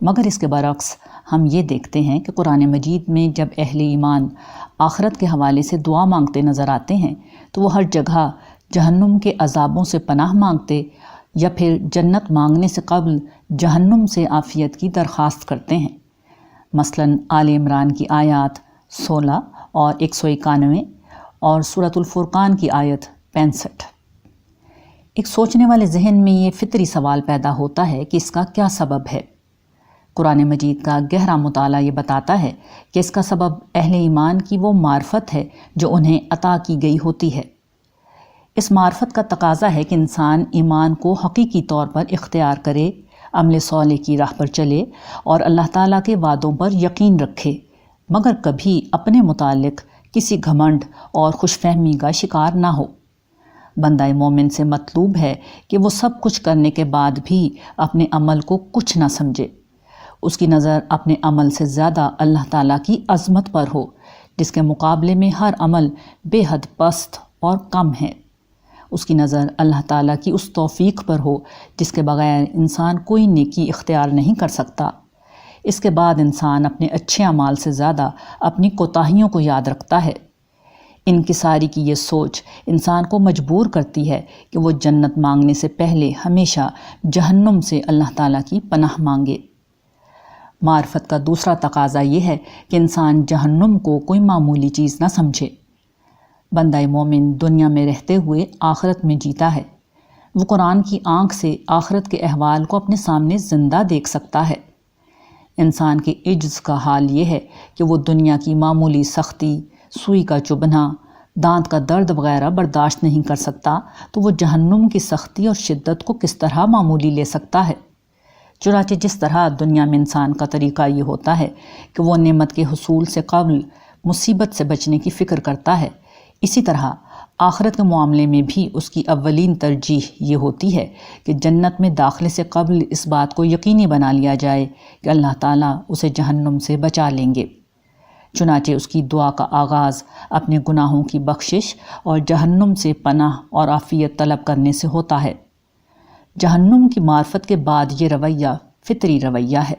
مگر اس کے برعکس ہم یہ دیکھتے ہیں کہ قرآن مجید میں جب اہل ایمان آخرت کے حوالے سے دعا مانگتے نظر آتے ہیں تو وہ ہر جگہ جہنم کے عذابوں سے پناہ مانگتے یا پھر جنت مانگنے سے قبل جہنم سے عافیت کی درخواست کرتے ہیں۔ مثلاً آل عمران کی آیات 16 اور 191 اور سورۃ الفرقان کی آیت 65۔ ایک سوچنے والے ذہن میں یہ فطری سوال پیدا ہوتا ہے کہ اس کا کیا سبب ہے؟ قرآن مجید کا گہرا مطالعہ یہ بتاتا ہے کہ اس کا سبب اہل ایمان کی وہ معرفت ہے جو انہیں عطا کی گئی ہوتی ہے۔ اس معرفت کا تقاضا ہے کہ انسان ایمان کو حقیقی طور پر اختیار کرے، عمل صالح کی راہ پر چلے اور اللہ تعالیٰ کے وعدوں پر یقین رکھے، مگر کبھی اپنے متعلق کسی گھمنڈ اور خوش فہمی کا شکار نہ ہو۔ بندہ مومن سے مطلوب ہے کہ وہ سب کچھ کرنے کے بعد بھی اپنے عمل کو کچھ نہ سمجھے۔ اس کی نظر اپنے عمل سے زیادہ اللہ تعالیٰ کی عظمت پر ہو، جس کے مقابلے میں ہر عمل بے حد پست اور کم ہے۔ اس کی نظر اللہ تعالیٰ کی اس توفیق پر ہو جس کے بغیر انسان کوئی نیکی اختیار نہیں کر سکتا۔ اس کے بعد انسان اپنے اچھے اعمال سے زیادہ اپنی کوتاہیوں کو یاد رکھتا ہے۔ انکساری کی یہ سوچ انسان کو مجبور کرتی ہے کہ وہ جنت مانگنے سے پہلے ہمیشہ جہنم سے اللہ تعالیٰ کی پناہ مانگے۔ معرفت کا دوسرا تقاضا یہ ہے کہ انسان جہنم کو کوئی معمولی چیز نہ سمجھے۔ بندہ مومن دنیا میں رہتے ہوئے آخرت میں جیتا ہے۔ وہ قرآن کی آنکھ سے آخرت کے احوال کو اپنے سامنے زندہ دیکھ سکتا ہے۔ انسان کے عجز کا حال یہ ہے کہ وہ دنیا کی معمولی سختی، سوئی کا چبھنا، دانت کا درد وغیرہ برداشت نہیں کر سکتا، تو وہ جہنم کی سختی اور شدت کو کس طرح معمولی لے سکتا ہے؟ چنانچہ جس طرح دنیا میں انسان کا طریقہ یہ ہوتا ہے کہ وہ نعمت کے حصول سے قبل مصیبت سے بچنے کی فکر کرتا ہے، اسی طرح آخرت کے معاملے میں بھی اس کی اولین ترجیح یہ ہوتی ہے کہ جنت میں داخلے سے قبل اس بات کو یقینی بنا لیا جائے کہ اللہ تعالیٰ اسے جہنم سے بچا لیں گے۔ چنانچہ اس کی دعا کا آغاز اپنے گناہوں کی بخشش اور جہنم سے پناہ اور عافیت طلب کرنے سے ہوتا ہے۔ جہنم کی معرفت کے بعد یہ رویہ فطری رویہ ہے،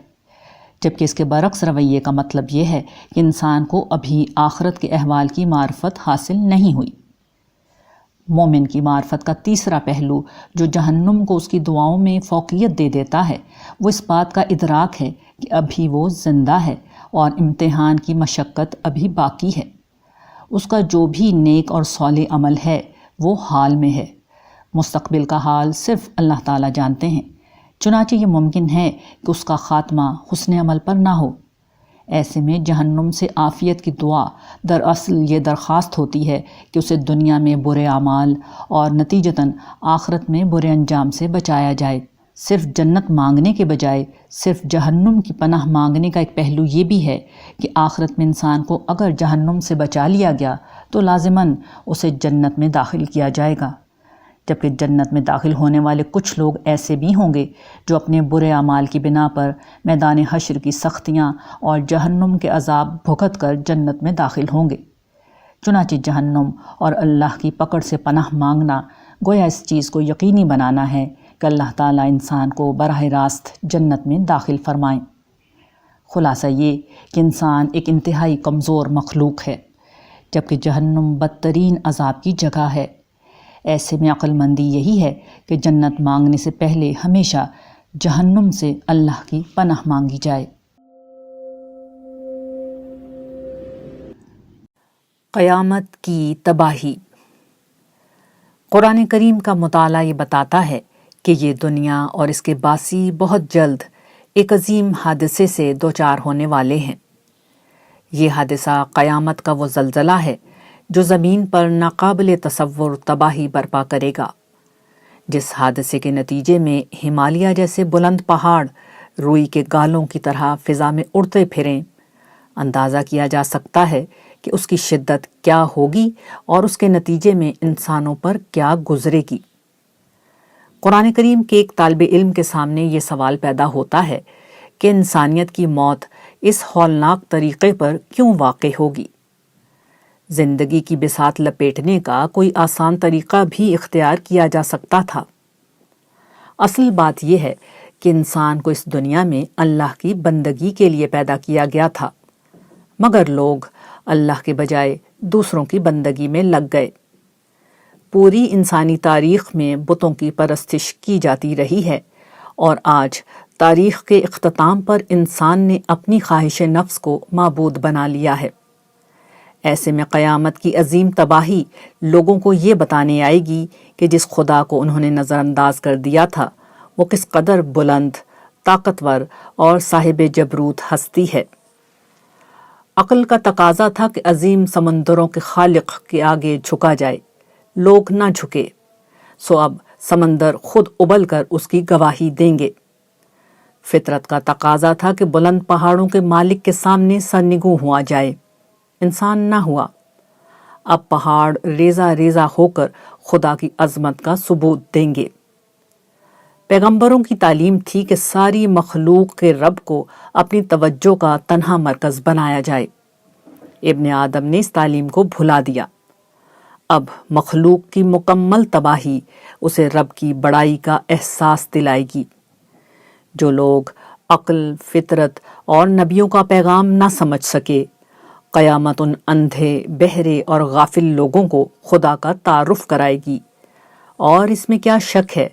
جبکہ اس کے برعکس رویے کا مطلب یہ ہے کہ انسان کو ابھی آخرت کے احوال کی معرفت حاصل نہیں ہوئی۔ مومن کی معرفت کا تیسرا پہلو جو جہنم کو اس کی دعاؤں میں فوقیت دے دیتا ہے، وہ اس بات کا ادراک ہے کہ ابھی وہ زندہ ہے اور امتحان کی مشقت ابھی باقی ہے۔ اس کا جو بھی نیک اور صالح عمل ہے وہ حال میں ہے، مستقبل کا حال صرف اللہ تعالیٰ جانتے ہیں۔ چنانچہ یہ ممکن ہے کہ اس کا خاتمہ حسن عمل پر نہ ہو۔ ایسے میں جہنم سے عافیت کی دعا دراصل یہ درخواست ہوتی ہے کہ اسے دنیا میں برے اعمال اور نتیجتاً آخرت میں برے انجام سے بچایا جائے۔ صرف جنت مانگنے کے بجائے صرف جہنم کی پناہ مانگنے کا ایک پہلو یہ بھی ہے کہ آخرت میں انسان کو اگر جہنم سے بچا لیا گیا تو لازماً اسے جنت میں داخل کیا جائے گا، جبکہ جنت میں داخل ہونے والے کچھ لوگ ایسے بھی ہوں گے جو اپنے برے اعمال کی بنا پر میدان حشر کی سختیاں اور جہنم کے عذاب بھگت کر جنت میں داخل ہوں گے۔ چنانچہ جہنم اور اللہ کی پکڑ سے پناہ مانگنا گویا اس چیز کو یقینی بنانا ہے کہ اللہ تعالیٰ انسان کو براہ راست جنت میں داخل فرمائیں۔ خلاصہ یہ کہ انسان ایک انتہائی کمزور مخلوق ہے، جبکہ جہنم بدترین عذاب کی جگہ ہے۔ ایسے میں عقل مندی یہی ہے کہ جنت مانگنے سے پہلے ہمیشہ جہنم سے اللہ کی پناہ مانگی جائے۔ قیامت کی تباہی۔ قرآن کریم کا مطالعہ یہ بتاتا ہے کہ یہ دنیا اور اس کے باسی بہت جلد ایک عظیم حادثے سے دوچار ہونے والے ہیں۔ یہ حادثہ قیامت کا وہ زلزلہ ہے جو زمین پر ناقابل تصور تباہی برپا کرے گا۔ جس حادثے کے نتیجے میں ہمالیہ جیسے بلند پہاڑ روئی کے گالوں کی طرح فضا میں اڑتے پھریں، اندازہ کیا جا سکتا ہے کہ اس کی شدت کیا ہوگی اور اس کے نتیجے میں انسانوں پر کیا گزرے گی۔ قرآن کریم کے ایک طالب علم کے سامنے یہ سوال پیدا ہوتا ہے کہ انسانیت کی موت اس ہولناک طریقے پر کیوں واقع ہوگی؟ زندگی کی بساط لپیٹنے کا کوئی آسان طریقہ بھی اختیار کیا جا سکتا تھا۔ اصل بات یہ ہے کہ انسان کو اس دنیا میں اللہ کی بندگی کے لیے پیدا کیا گیا تھا، مگر لوگ اللہ کے بجائے دوسروں کی بندگی میں لگ گئے۔ پوری انسانی تاریخ میں بتوں کی پرستش کی جاتی رہی ہے، اور آج تاریخ کے اختتام پر انسان نے اپنی خواہش نفس کو معبود بنا لیا ہے۔ ایسے میں قیامت کی عظیم تباہی لوگوں کو یہ بتانے آئے گی کہ جس خدا کو انہوں نے نظر انداز کر دیا تھا وہ کس قدر بلند، طاقتور اور صاحب جبروت ہستی ہے۔ عقل کا تقاضا تھا کہ عظیم سمندروں کے خالق کے آگے جھکا جائے، لوگ نہ جھکے، سو اب سمندر خود ابل کر اس کی گواہی دیں گے۔ فطرت کا تقاضا تھا کہ بلند پہاڑوں کے مالک کے سامنے سرنگوں ہوا جائے، انسان نہ ہوا۔ اب پہاڑ ریزہ ریزہ ہو کر خدا کی عظمت کا ثبوت دیں گے۔ پیغمبروں کی تعلیم تھی کہ ساری مخلوق کے رب کو اپنی توجہ کا تنہا مرکز بنایا جائے۔ ابن آدم نے اس تعلیم کو بھلا دیا۔ اب مخلوق کی مکمل تباہی اسے رب کی بڑائی کا احساس دلائے گی۔ جو لوگ عقل، فطرت اور نبیوں کا پیغام نہ سمجھ سکے، قیامت ان اندھے، بہرے اور غافل لوگوں کو خدا کا تعارف کرائے گی۔ اور اس میں کیا شک ہے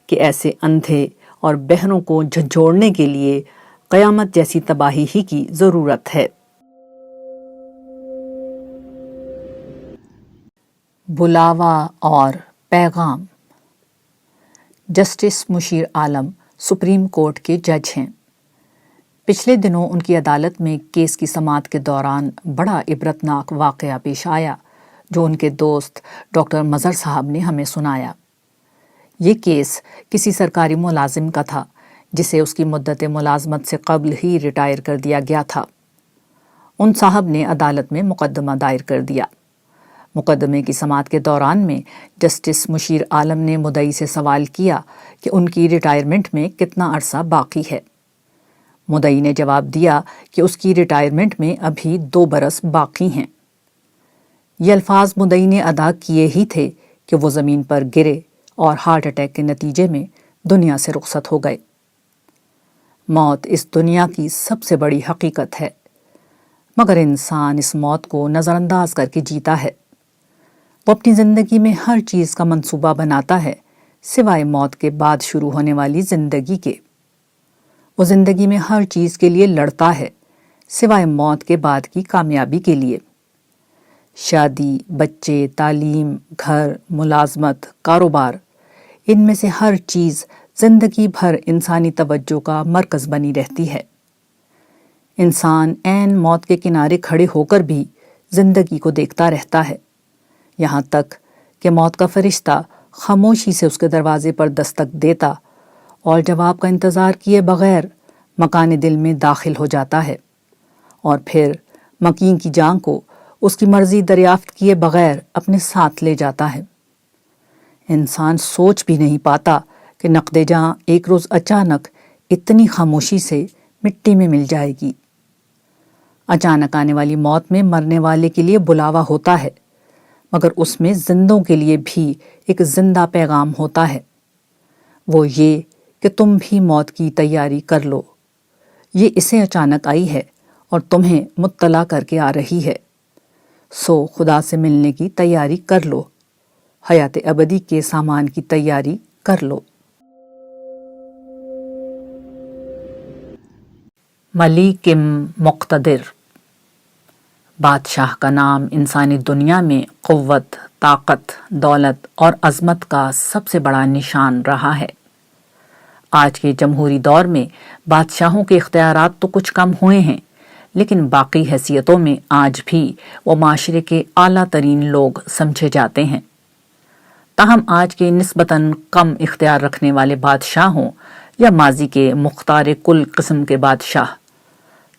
کہ ایسے اندھے اور بہروں کو جھنجھوڑنے کے لیے قیامت جیسی تباہی ہی کی ضرورت ہے۔ بلاوا اور پیغام۔ جسٹس مشیر عالم سپریم کورٹ کے جج ہیں۔ پچھلے دنوں ان کی عدالت میں کیس کی سماعت کے دوران بڑا عبرتناک واقعہ پیش آیا جو ان کے دوست ڈاکٹر مظہر صاحب نے ہمیں سنایا۔ یہ کیس کسی سرکاری ملازم کا تھا جسے اس کی مدت ملازمت سے قبل ہی ریٹائر کر دیا گیا تھا۔ ان صاحب نے عدالت میں مقدمہ دائر کر دیا۔ مقدمے کی سماعت کے دوران میں جسٹس مشیر عالم نے مدعی سے سوال کیا کہ ان کی ریٹائرمنٹ میں کتنا عرصہ باقی ہے۔ مدعی نے جواب دیا کہ اس کی ریٹائرمنٹ میں ابھی 2 برس باقی ہیں۔ یہ الفاظ مدعی نے ادا کیے ہی تھے کہ وہ زمین پر گرے اور ہارٹ اٹیک کے نتیجے میں دنیا سے رخصت ہو گئے۔ موت اس دنیا کی سب سے بڑی حقیقت ہے، مگر انسان اس موت کو نظر انداز کر کے جیتا ہے۔ وہ اپنی زندگی میں ہر چیز کا منصوبہ بناتا ہے سوائے موت کے بعد شروع ہونے والی زندگی کے۔ وہ زندگی میں ہر چیز کے لیے لڑتا ہے سوائے موت کے بعد کی کامیابی کے لیے۔ شادی، بچے، تعلیم، گھر، ملازمت، کاروبار، ان میں سے ہر چیز زندگی بھر انسانی توجہ کا مرکز بنی رہتی ہے۔ انسان عین موت کے کنارے کھڑے ہو کر بھی زندگی کو دیکھتا رہتا ہے، یہاں تک کہ موت کا فرشتہ خاموشی سے اس کے دروازے پر دستک دیتا اور جواب کا انتظار کیے بغیر مکان دل میں داخل ہو جاتا ہے، اور پھر مکین کی جان کو اس کی مرضی دریافت کیے بغیر اپنے ساتھ لے جاتا ہے۔ انسان سوچ بھی نہیں پاتا کہ نقد جاں ایک روز اچانک اتنی خاموشی سے مٹی میں مل جائے گی۔ اچانک آنے والی موت میں مرنے والے کے لیے بلاوا ہوتا ہے، مگر اس میں زندوں کے لیے بھی ایک زندہ پیغام ہوتا ہے، وہ یہ کہ تم بھی موت کی تیاری کر لو، یہ اسے اچانک آئی ہے اور تمہیں مطلع کر کے آ رہی ہے، سو خدا سے ملنے کی تیاری کر لو، حیات ابدی کے سامان کی تیاری کر لو۔ ملیکم مقتدر۔ بادشاہ کا نام انسانی دنیا میں قوت، طاقت، دولت اور عظمت کا سب سے بڑا نشان رہا ہے۔ آج کے جمہوری دور میں بادشاہوں کے اختیارات تو کچھ کم ہوئے ہیں، لیکن باقی حیثیتوں میں آج بھی وہ معاشرے کے اعلیٰ ترین لوگ سمجھے جاتے ہیں۔ تاہم آج کے نسبتاً کم اختیار رکھنے والے بادشاہ ہوں یا ماضی کے مختار کل قسم کے بادشاہ،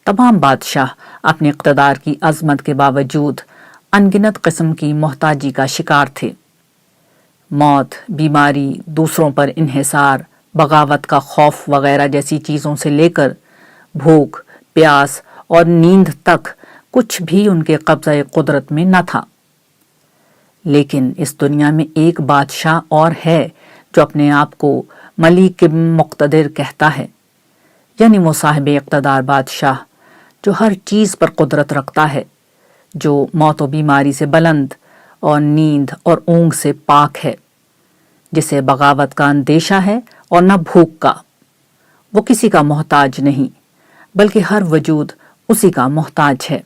تمام بادشاہ اپنے اقتدار کی عظمت کے باوجود انگنت قسم کی محتاجی کا شکار تھے۔ موت، بیماری، دوسروں پر انحصار، بغاوت کا خوف وغیرہ جیسی چیزوں سے لے کر بھوک، پیاس اور نیند تک کچھ بھی ان کے قبضہ قدرت میں نہ تھا۔ لیکن اس دنیا میں ایک بادشاہ اور ہے جو اپنے آپ کو ملیک مقتدر کہتا ہے، یعنی وہ صاحب اقتدار بادشاہ جو ہر چیز پر قدرت رکھتا ہے، جو موت و بیماری سے بلند اور نیند اور اونگ سے پاک ہے، جسے بغاوت کا اندیشہ ہے اور نہ بھوک کا۔ وہ کسی کا محتاج نہیں بلکہ ہر وجود اسی کا محتاج ہے۔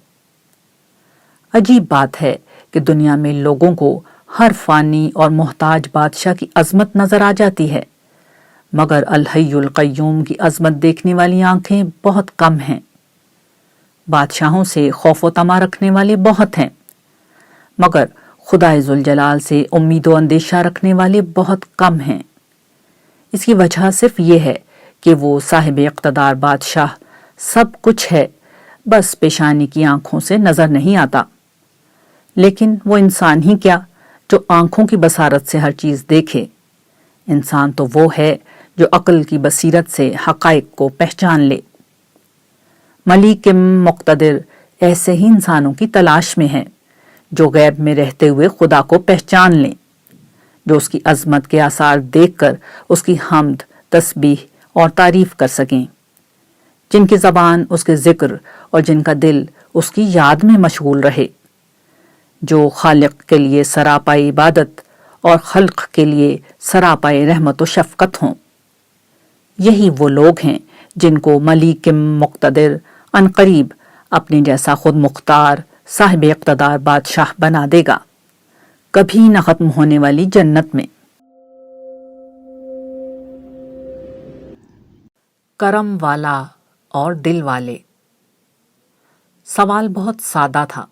عجیب بات ہے کہ دنیا میں لوگوں کو ہر فانی اور محتاج بادشاہ کی عظمت نظر آ جاتی ہے، مگر الحی القیوم کی عظمت دیکھنے والی آنکھیں بہت کم ہیں۔ بادشاہوں سے خوف و طمع رکھنے والے بہت ہیں، مگر خدا ذوالجلال سے امید و اندیشہ رکھنے والے بہت کم ہیں۔ اس کی وجہ صرف یہ ہے کہ وہ صاحب اقتدار بادشاہ سب کچھ ہے، بس پیشانی کی آنکھوں سے نظر نہیں آتا۔ لیکن وہ انسان ہی کیا جو آنکھوں کی بصارت سے ہر چیز دیکھے۔ انسان تو وہ ہے جو عقل کی بصیرت سے حقائق کو پہچان لے۔ ملیک مقتدر ایسے ہی انسانوں کی تلاش میں ہے جو غیب میں رہتے ہوئے خدا کو پہچان لیں، جو اس کی عظمت کے آثار دیکھ کر اس کی حمد، تسبیح اور تعریف کر سکیں، جن کی زبان اس کے ذکر اور جن کا دل اس کی یاد میں مشغول رہے، جو خالق کے لیے سراپائی عبادت اور خلق کے لیے سراپائی رحمت و شفقت ہوں۔ یہی وہ لوگ ہیں جن کو ملیک مقتدر عنقریب اپنے جیسا خود مختار صاحب اقتدار بادشاہ بنا دے گا، کبھی نہ ختم ہونے والی جنت میں۔ کرم والا اور دل والے۔ سوال بہت سادہ تھا۔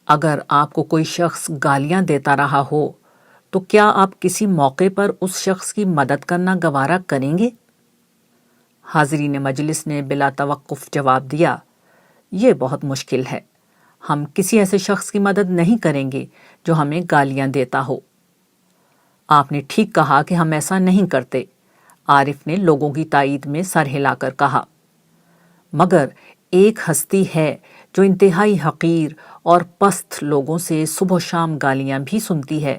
اگر آپ کو کوئی شخص گالیاں دیتا رہا ہو تو کیا آپ کسی موقع پر اس شخص کی مدد کرنا گوارا کریں گے؟ حاضرین مجلس نے بلا توقف جواب دیا، یہ بہت مشکل ہے، ہم کسی ایسے شخص کی مدد نہیں کریں گے جو ہمیں گالیاں دیتا ہو۔ آپ نے ٹھیک کہا کہ ہم ایسا نہیں کرتے، عارف نے لوگوں کی تائید میں سر ہلا کر کہا۔ مگر ایک ہستی ہے جو انتہائی حقیر اور پست لوگوں سے صبح و شام گالیاں بھی سنتی ہے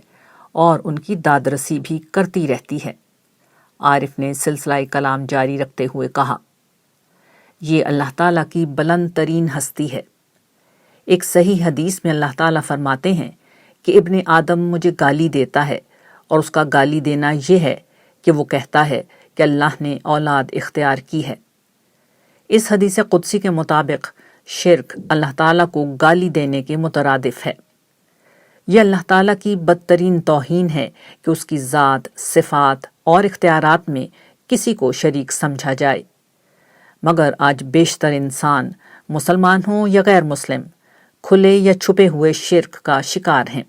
اور ان کی دادرسی بھی کرتی رہتی ہے۔ عارف نے سلسلہ کلام جاری رکھتے ہوئے کہا، یہ اللہ تعالیٰ کی بلند ترین ہستی ہے۔ ایک صحیح حدیث میں اللہ تعالیٰ فرماتے ہیں کہ ابن آدم مجھے گالی دیتا ہے، اور اس کا گالی دینا یہ ہے کہ وہ کہتا ہے کہ اللہ نے اولاد اختیار کی ہے۔ اس حدیث قدسی کے مطابق شرک اللہ تعالیٰ کو گالی دینے کے مترادف ہے۔ یہ اللہ تعالیٰ کی بدترین توہین ہے کہ اس کی ذات، صفات اور اختیارات میں کسی کو شریک سمجھا جائے۔ مگر آج بیشتر انسان، مسلمان ہوں یا غیر مسلم، کھلے یا چھپے ہوئے شرک کا شکار ہیں۔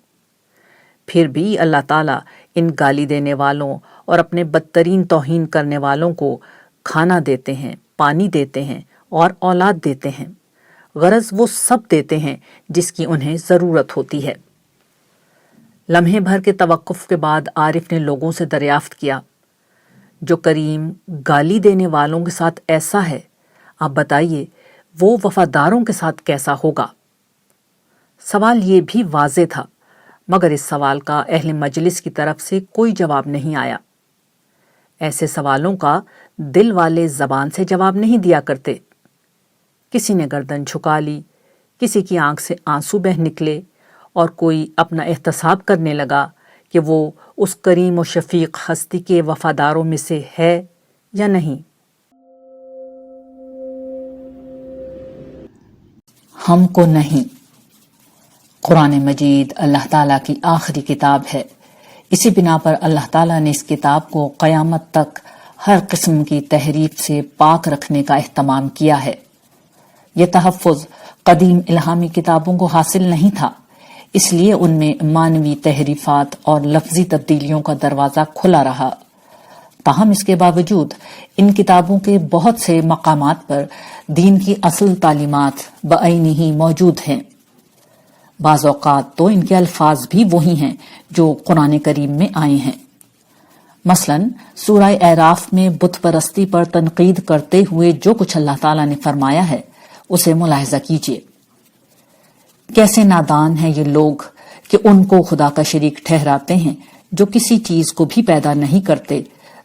پھر بھی اللہ تعالیٰ ان گالی دینے والوں اور اپنے بدترین توہین کرنے والوں کو کھانا دیتے ہیں، پانی دیتے ہیں اور اولاد دیتے ہیں۔ غرض وہ سب دیتے ہیں جس کی انہیں ضرورت ہوتی ہے۔ لمحے بھر کے توقف کے بعد عارف نے لوگوں سے دریافت کیا، جو کریم گالی دینے والوں کے ساتھ ایسا ہے، آپ بتائیے وہ وفاداروں کے ساتھ کیسا ہوگا؟ سوال یہ بھی واضح تھا، مگر اس سوال کا اہل مجلس کی طرف سے کوئی جواب نہیں آیا۔ ایسے سوالوں کا دل والے زبان سے جواب نہیں دیا کرتے۔ کسی نے گردن جھکا لی، کسی کی آنکھ سے آنسو بہہ نکلے، اور کوئی اپنا احتساب کرنے لگا کہ وہ اس کریم و شفیق ہستی کے وفاداروں میں سے ہے یا نہیں۔ ہم کو نہیں۔ قرآن مجید اللہ تعالیٰ کی آخری کتاب ہے، اسی بنا پر اللہ تعالیٰ نے اس کتاب کو قیامت تک ہر قسم کی تحریف سے پاک رکھنے کا اہتمام کیا ہے۔ یہ تحفظ قدیم الہامی کتابوں کو حاصل نہیں تھا، اس لیے ان میں مانوی تحریفات اور لفظی تبدیلیوں کا دروازہ کھلا رہا۔ تاہم اس کے باوجود ان کتابوں کے بہت سے مقامات پر دین کی اصل تعلیمات بعینی ہی موجود ہیں۔ بعض اوقات تو ان کے الفاظ بھی وہی ہیں جو قرآن کریم میں آئے ہیں۔ مثلا سورہ اعراف میں بت پرستی پر تنقید کرتے ہوئے جو کچھ اللہ تعالیٰ نے فرمایا ہے اسے ملاحظہ کیجیے۔ کیسے نادان ہیں یہ لوگ کہ ان کو خدا کا شریک ٹھہراتے ہیں جو کسی چیز کو بھی پیدا نہیں کرتے،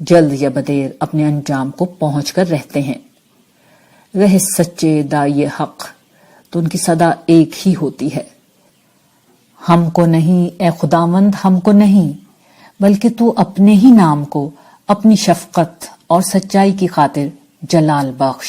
جلد یا بدیر اپنے انجام کو پہنچ کر رہتے ہیں۔ رہے سچے داعی حق تو ان کی صدا ایک ہی ہوتی ہے، ہم کو نہیں اے خداوند، ہم کو نہیں، بلکہ تو اپنے ہی نام کو اپنی شفقت اور سچائی کی خاطر جلال بخش۔